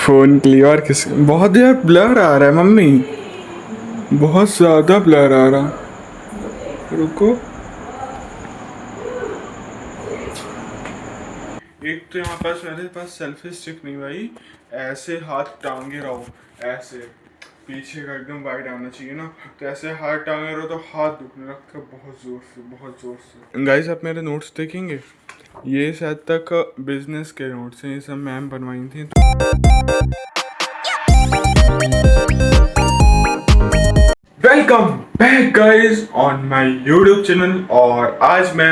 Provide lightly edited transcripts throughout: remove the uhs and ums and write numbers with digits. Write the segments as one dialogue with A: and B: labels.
A: Phone के लिए और किस बहुत यार ब्लर आ रहा है मम्मी, बहुत ज्यादा ब्लर आ रहा। रुको, एक तो यहाँ पास मेरे पास सेल्फी स्टिक नहीं भाई, ऐसे हाथ टांगे रहो, ऐसे पीछे का एकदम वाइड आना चाहिए ना, तो ऐसे हाथ टांगे रहो तो हाथ दुखने लगता है बहुत जोर से, बहुत जोर से। गाइस आप मेरे नोट्स देखेंगे, ये शायद तक बिजनेस के नोट्स हैं, ये सब मैम बनवाई थी। Welcome back guys on my YouTube channel, और आज मैं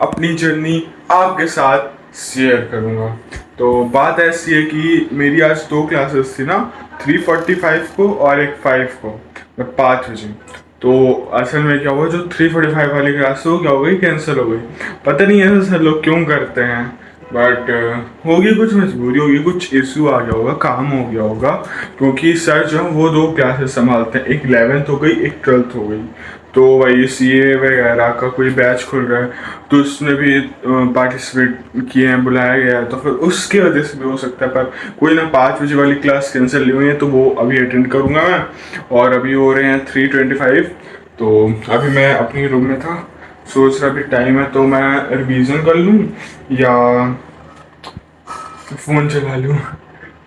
A: अपनी जर्नी आपके साथ शेयर करूंगा। तो बात ऐसी है कि मेरी आज दो क्लासेस थी ना, 3:45 को और एक 5 को, 5 बजे। तो असल में क्या हुआ, जो 3:45 वाली क्लास हो क्या हो गई, कैंसिल हो गई। पता नहीं ऐसा सर लोग क्यों करते हैं, बट होगी कुछ मजबूरी, होगी कुछ इशू आ गया होगा, काम हो गया होगा। क्योंकि सर जो वो दो क्लासेस संभालते हैं, एक 11th हो गई, एक 12th हो गई। तो वही CA वगैरह का कोई बैच खुल रहा है, तो उसमें भी पार्टिसिपेट किए हैं, बुलाया गया है, तो फिर उसकी वजह से भी हो सकता है। पर कोई ना, 5 बजे वाली क्लास कैंसिल नहीं हुई है, तो वो अभी अटेंड करूँगा मैं। और अभी हो रहे हैं 3:25, तो अभी मैं अपनी रूम में था, सोच रहा भी टाइम है तो मैं रिवीजन कर लूँ या फ़ोन चला लूँ।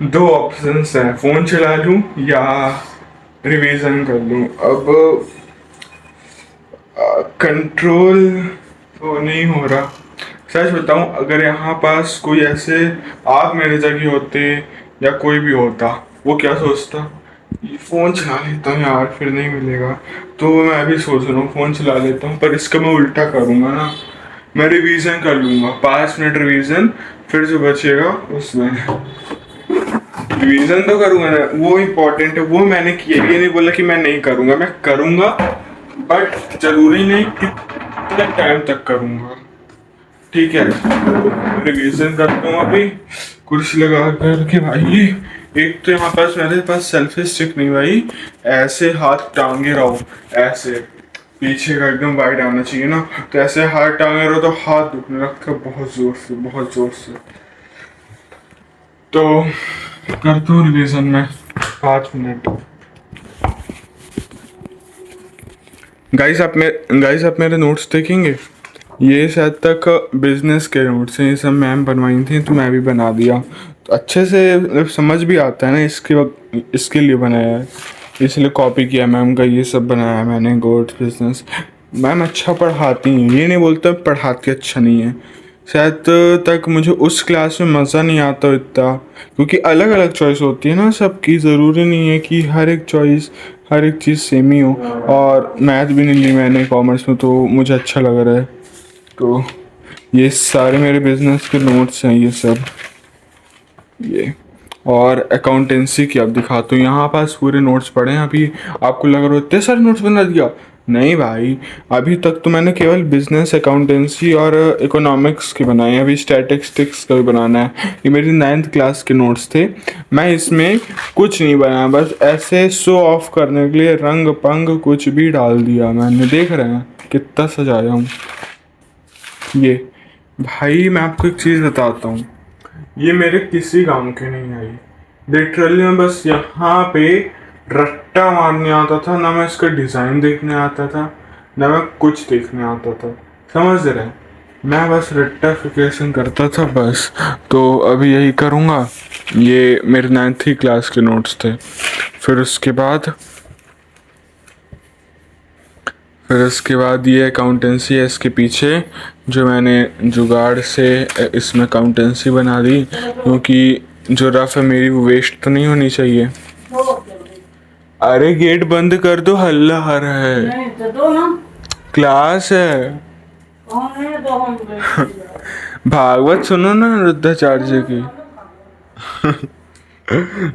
A: दो ऑप्शंस हैं, फ़ोन चला लूँ या रिवीजन कर लूँ। अब कंट्रोल तो नहीं हो रहा। सच बताऊं, अगर यहाँ पास कोई ऐसे आप मेरे जगह होते या कोई भी होता, वो क्या सोचता, ये फ़ोन चला लेता हूँ यार फिर नहीं मिलेगा। तो मैं अभी सोच रहा हूँ फ़ोन चला लेता हूँ, पर इसका मैं उल्टा करूँगा ना, मैं रिवीजन कर लूँगा, 5 मिनट रिवीजन, फिर जो बचेगा उसमें रिवीजन तो करूँगा ना, वो इम्पोर्टेंट है, वो मैंने किया। ये नहीं बोला कि मैं नहीं करूँगा, मैं करूँगा, बट जरूरी नहीं कितने टाइम तक करूँगा। ठीक है, रिवीजन करता हूँ अभी कुर्सी लगा करके। भाई एक तो यहाँ पास मेरे पास सेल्फी स्टिक नहीं भाई, ऐसे हाथ टांगे रहो, ऐसे पीछे का एकदम वाइड आना चाहिए ना, तो ऐसे हाथ टांगे रहो तो हाथ दुखने लगता है बहुत जोर से, बहुत जोर से। तो करता हूँ रिवीजन में 5 मिनट। गाइस आप मेरे नोट्स देखेंगे, ये शायद तक बिजनेस के नोट्स हैं, ये सब मैम बनवाई थी, तो मैं भी बना दिया। तो अच्छे से समझ भी आता है ना, इसके लिए बनाया है, इसलिए कॉपी किया मैम का, ये सब बनाया है मैंने। गोड बिजनेस मैम अच्छा पढ़ाती हैं, ये नहीं बोलता पढ़ाती अच्छा नहीं है, शायद तक मुझे उस क्लास में मज़ा नहीं आता इतना, क्योंकि अलग अलग चॉइस होती है ना सबकी, ज़रूरी नहीं है कि हर एक चॉइस, हर एक चीज़ सेम ही हो। और मैथ भी नहीं ली मैंने कॉमर्स में, तो मुझे अच्छा लग रहा है। तो ये सारे मेरे बिजनेस के नोट्स हैं, ये सब, ये और अकाउंटेंसी की अब दिखाता हूँ। यहाँ पास पूरे नोट्स पड़े हैं। अभी आपको लग रहा है इतने सारे नोट्स बना दिया, नहीं भाई, अभी तक तो मैंने केवल बिजनेस, अकाउंटेंसी और इकोनॉमिक्स के बनाए हैं, अभी स्टैटिस्टिक्स का भी बनाना है। ये मेरी 9th क्लास के नोट्स थे, मैं इसमें कुछ नहीं बनाया, बस ऐसे शो ऑफ करने के लिए रंग पंग कुछ भी डाल दिया मैंने। देख रहे हैं कितना सजाया हूँ। ये भाई मैं आपको एक चीज़ बताता हूँ, ये मेरे किसी काम के नहीं आई, लिटरली मैं बस यहाँ पे रट्टा मारने आता था, ना मैं इसका डिज़ाइन देखने आता था, ना मैं कुछ देखने आता था, समझ रहे हैं, मैं बस रट्टाफिकेशन करता था बस। तो अभी यही करूँगा। ये मेरे 9th क्लास के नोट्स थे। फिर उसके बाद ये अकाउंटेंसी है, इसके पीछे जो मैंने जुगाड़ से इसमें अकाउंटेंसी बना दी, क्योंकि जो रफ है मेरी वो वेस्ट तो नहीं होनी चाहिए। अरे गेट बंद कर दो, हल्ला आ रहा है, नहीं तो दो ना, क्लास है। भागवत सुनो ना रुद्राचार्य की।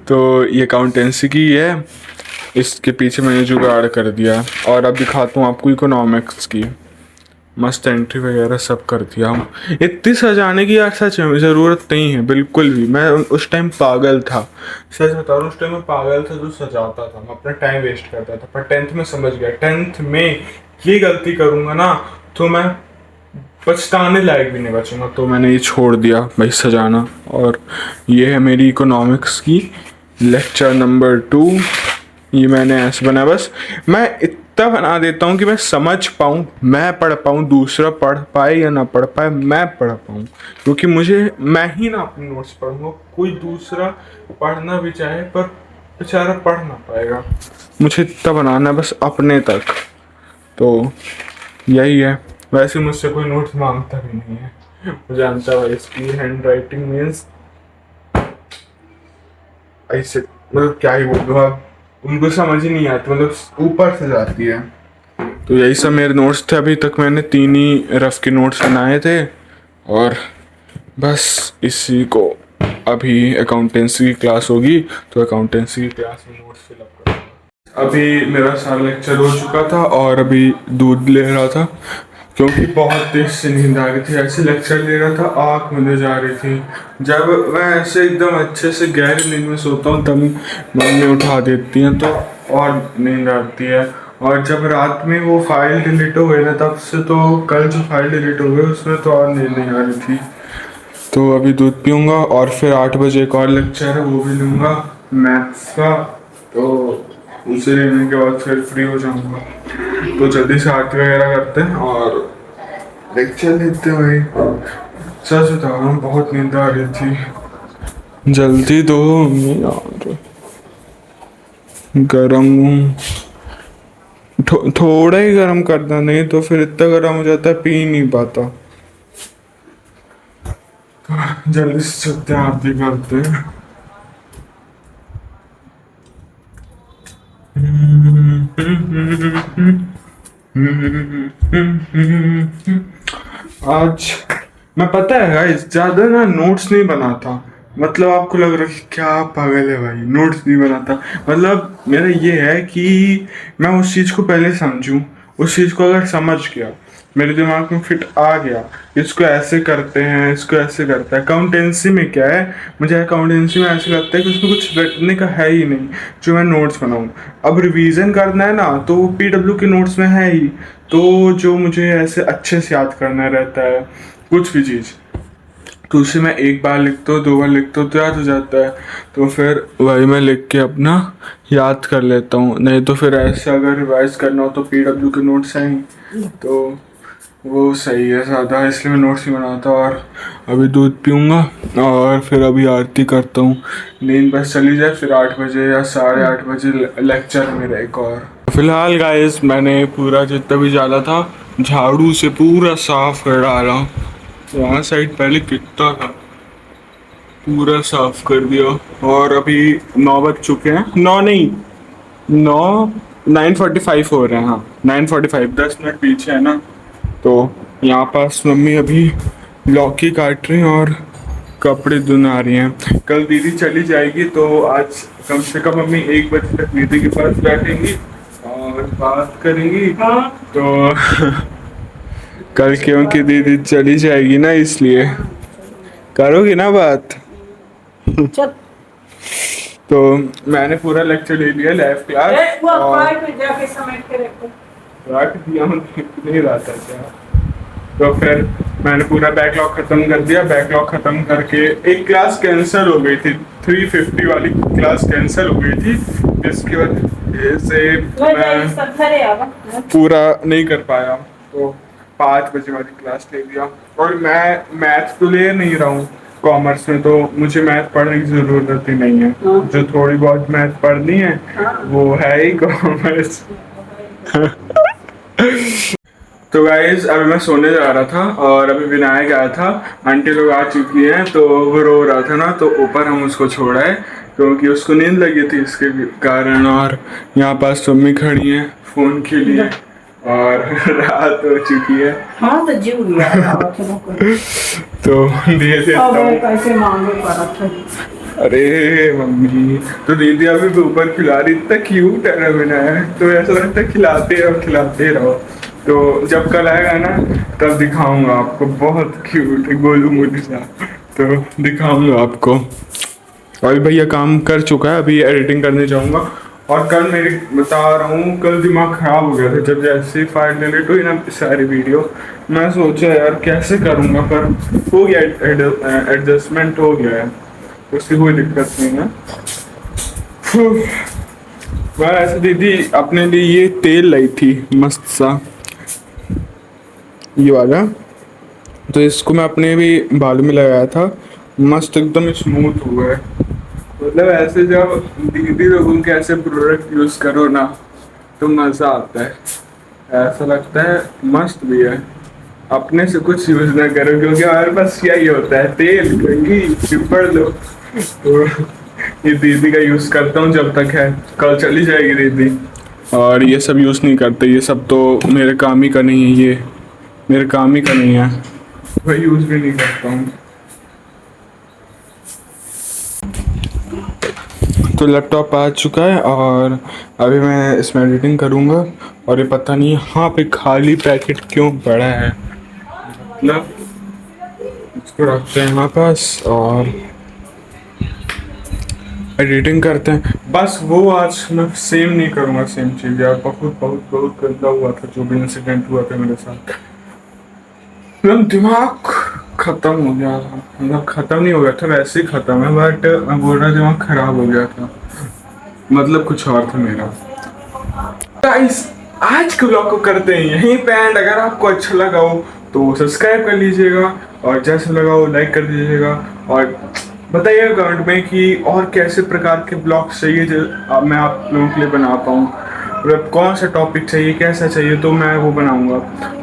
A: तो ये अकाउंटेंसी की है, इसके पीछे मैंने जुगाड़ कर दिया। और अब दिखाता हूँ आपको इकोनॉमिक्स की, मस्त एंट्री वगैरह सब कर दिया हूँ। इतनी सजाने की यार सच में ज़रूरत नहीं है बिल्कुल भी, मैं उस टाइम पागल था, सच बता रहा हूँ, उस टाइम मैं पागल था जो सजाता था, मैं अपना टाइम वेस्ट करता था। पर 10th में समझ गया, 10th में ये गलती करूँगा ना तो मैं पछताने लायक भी नहीं बचूंगा, तो मैंने ये छोड़ दिया भाई सजाना। और ये है मेरी इकोनॉमिक्स की लेक्चर नंबर 2। ये मैंने ऐसे बनाया, बस मैं इतना बना देता हूँ कि मैं समझ पाऊँ, मैं पढ़ पाऊँ, दूसरा पढ़ पाए या ना पढ़ पाए, मैं पढ़ पाऊँ। क्योंकि मैं ही ना अपने नोट्स पढ़ूँगा, कोई दूसरा पढ़ना भी चाहे पर बेचारा पढ़ ना पाएगा। मुझे इतना बनाना है बस अपने तक, तो यही है। वैसे मुझसे कोई नोट्स मांगता भी नहीं है, मुझे जानता है इसकी हैंड राइटिंग मीन्स ऐसे, मतलब क्या ही बोलूँ अब, उनको समझ ही नहीं आती, मतलब ऊपर से जाती है। तो यही सब मेरे नोट्स थे। अभी तक मैंने 3 ही रफ के नोट्स बनाए थे और बस इसी को अभी अकाउंटेंसी की क्लास होगी तो अकाउंटेंसी की क्लास में नोट्स फिलअप करूँगा। अभी मेरा सारा लेक्चर हो चुका था और अभी दूध ले रहा था क्योंकि बहुत तेज से नींद आ रही थी। ऐसे लेक्चर ले रहा था, आँख मुझे जा रही थी। जब मैं ऐसे एकदम अच्छे से गहरी नींद में सोता हूँ तब मम्मी उठा देती हैं तो और नींद आती है। और जब रात में वो फाइल डिलीट हो गई ना, तब से तो कल जो फाइल डिलीट हो गई उसमें तो और नींद नहीं आ रही थी। तो अभी दूध पीऊँगा और फिर 8 बजे एक और लेक्चर है, वो भी लूँगा मैथ्स का। तो उसे लेने के बाद फिर फ्री हो जाऊँगा। तो जल्दी से आरती वगैरह करते हैं और लेक्चर लेते हैं भाई। सच बता रहा हूँ, बहुत नींद आ रही थी। जल्दी दो यार, गरम थोड़ा ही गरम करना, नहीं तो फिर इतना गरम हो जाता है पी नहीं पाता। जल्दी से चलते हैं, आरती करते हैं। आज मैं, पता है गाइस, ज्यादा ना नोट्स नहीं बनाता। मतलब आपको लग रहा है कि क्या पागल है भाई, नोट्स नहीं बनाता। मतलब मेरा ये है कि मैं उस चीज़ को पहले समझूं, उस चीज़ को अगर समझ गया, मेरे दिमाग में फिट आ गया, इसको ऐसे करते हैं, इसको ऐसे करता है। अकाउंटेंसी में क्या है, मुझे अकाउंटेंसी में ऐसे लगता है कि उसमें कुछ रटने का है ही नहीं जो मैं नोट्स बनाऊँ। अब रिवीजन करना है ना, तो वो PW के नोट्स में है ही, तो जो मुझे ऐसे अच्छे से याद करना रहता है कुछ भी चीज़, तो उसे मैं एक बार लिखता हूँ, 2 बार लिखता हूँ तो याद हो जाता है। तो फिर वही मैं लिख के अपना याद कर लेता हूँ। नहीं तो फिर ऐसे अगर रिवाइज करना हो तो PW के नोट्स हैं ही, तो वो सही है ज़्यादा, इसलिए मैं नोट्स नहीं बनाता। और अभी दूध पीऊँगा और फिर अभी आरती करता हूँ। नींद बस चली जाए, फिर 8 बजे या 8:30 बजे लेक्चर मेरा एक और। फिलहाल गाइस मैंने पूरा जितना भी जाला था झाड़ू से पूरा साफ कर डाला। वहाँ साइड पहले कितना था, पूरा साफ कर दिया। और अभी 9 बज चुके हैं, 9 नहीं, 9:45 हो रहे हैं। हाँ 9:45, 10 मिनट पीछे है ना। तो यहाँ पास मम्मी अभी लौकी काट रही हैं और कपड़े धुना रही हैं। कल दीदी चली जाएगी तो आज कम से कम मम्मी 1 बजे तक दीदी के पास बैठेंगी और बात करेंगी। तो कल क्योंकि दीदी चली जाएगी ना, इसलिए करोगी ना बात। तो मैंने पूरा लेक्चर ले लिया, लैब क्लास रख दिया, नहीं रहा था क्या। तो फिर मैंने पूरा बैकलॉग खत्म कर दिया। बैकलॉग खत्म करके एक क्लास कैंसिल हो गई थी, 350 वाली क्लास कैंसिल हो गई थी, जिसकी वजह से मैं पूरा नहीं कर पाया। तो 5 बजे वाली क्लास ले लिया। और मैं मैथ्स तो ले नहीं रहा हूँ कॉमर्स में, तो मुझे मैथ पढ़ने की ज़रूरत ही नहीं है। जो थोड़ी बहुत मैथ पढ़नी है वो है ही कॉमर्स। तो गाइज अभी मैं सोने जा रहा था और अभी विनायक आया था, आंटी लोग आ चुकी हैं, तो वो रो रहा था ना, तो ऊपर हम उसको छोड़ा है क्योंकि उसको नींद लगी थी इसके कारण। और यहाँ पास मम्मी खड़ी हैं फ़ोन के लिए और रात हो चुकी है। हाँ तो जीव तो दे देता हूँ। अरे मम्मी, तो दीदी अभी ऊपर खिला रही, इतना क्यूट है ना विनायक, तो ऐसा लगता है खिलाते रहो। तो जब कल आएगा ना तब दिखाऊंगा आपको, बहुत क्यूट गोलू मोलू सा, तो दिखाऊंगा आपको। अभी भैया काम कर चुका है, अभी एडिटिंग करने जाऊंगा। और कल मेरी बता रहा हूँ, कल दिमाग ख़राब हो गया था जब जैसे फाइल डिलीट हुई ना सारी वीडियो। मैं सोचा यार कैसे करूँगा, पर हो गया, एडजस्टमेंट हो गया है, उसकी कोई दिक्कत नहीं है। वह ऐसे दीदी अपने लिए ये तेल लाई थी मस्त सा, ये वाला। तो इसको मैं अपने भी बालों में लगाया था, मस्त एकदम स्मूथ हुआ है। मतलब ऐसे जब दीदी लोगों के ऐसे प्रोडक्ट यूज़ करो ना तो मज़ा आता है, ऐसा लगता है मस्त भी है। अपने से कुछ यूज़ ना करो क्योंकि हमारे पास क्या ही होता है, तेल कंघी चिपड़ लो। तो ये दीदी का यूज़ करता हूँ जब तक है, कल चली जाएगी दीदी। और ये सब यूज़ नहीं करते, ये सब तो मेरे काम ही का नहीं है, ये मेरे काम ही का नहीं है, वही यूज़ भी नहीं करता हूँ। तो लैपटॉप आ चुका है और अभी मैं इसमें एडिटिंग करूँगा। और ये पता नहीं यहाँ पे खाली पैकेट क्यों पड़ा है, मतलब इसको रखते हैं यहाँ पास और एडिटिंग करते हैं। बस वो आज मैं सेम नहीं करूँगा, सेम चीज़ यार, बहुत बहुत बहुत गंदा हुआ था जो भी इंसिडेंट हुआ था मेरे साथ। मतलब दिमाग ख़त्म हो गया था, मतलब ख़त्म नहीं हो गया था, वैसे ही ख़त्म है, बट मैं बोल रहा दिमाग ख़राब हो गया था, मतलब कुछ और था मेरा। गाइस आज के ब्लॉग को करते हैं यहीं पे एंड। अगर आपको अच्छा लगा हो तो सब्सक्राइब कर लीजिएगा और जैसे लगा हो लाइक कर दीजिएगा और बताइएगा कमेंट में कि और कैसे प्रकार के ब्लॉग्स चाहिए जो मैं आप लोगों के लिए बना पाऊँ, मतलब कौन सा टॉपिक चाहिए, कैसा चाहिए, तो मैं वो बनाऊँगा।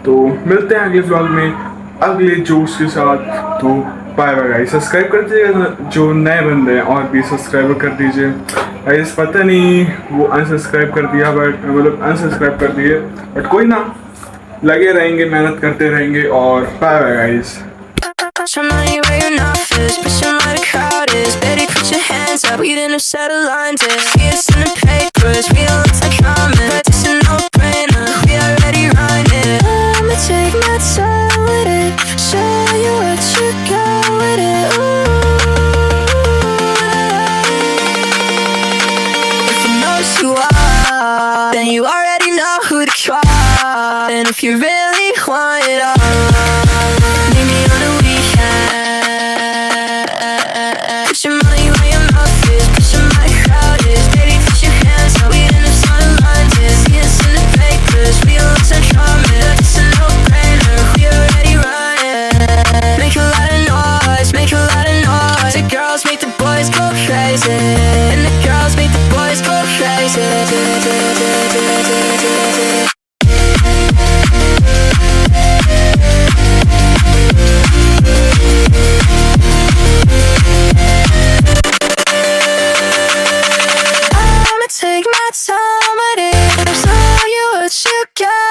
A: तो मिलते हैं अगले ब्लॉग में अगले जोश के साथ। तो बाय बाय गाइस, सब्सक्राइब कर दीजिएगा जो नए बंदे हैं और भी सब्सक्राइब कर दीजिए गाइस। पता नहीं वो अनसब्सक्राइब कर दिया, बट मतलब अनसब्सक्राइब कर दिए, बट कोई ना, लगे रहेंगे, मेहनत करते रहेंगे और bye bye guys.
B: Some money where you're not first, but some of the crowd is. Better put your hands up, we didn't set a line to see us in the papers. We don't look like common, but it's a no-brainer. We already run it. I'ma take my time with it, show you what you got with it. Ooh. If you know who you are, then you already know who to try. And if you really want it all, meet me on the put your money where your mouth is, put your money crowd is. Baby, put your hands up, we in the sun lines is. See us in the papers, we don't look so charming. It's a no-brainer, we already run it. Make a lot of noise, make a lot of noise. The girls make the boys go crazy, and the girls make the boys go crazy. Take my time with it, show you what you got.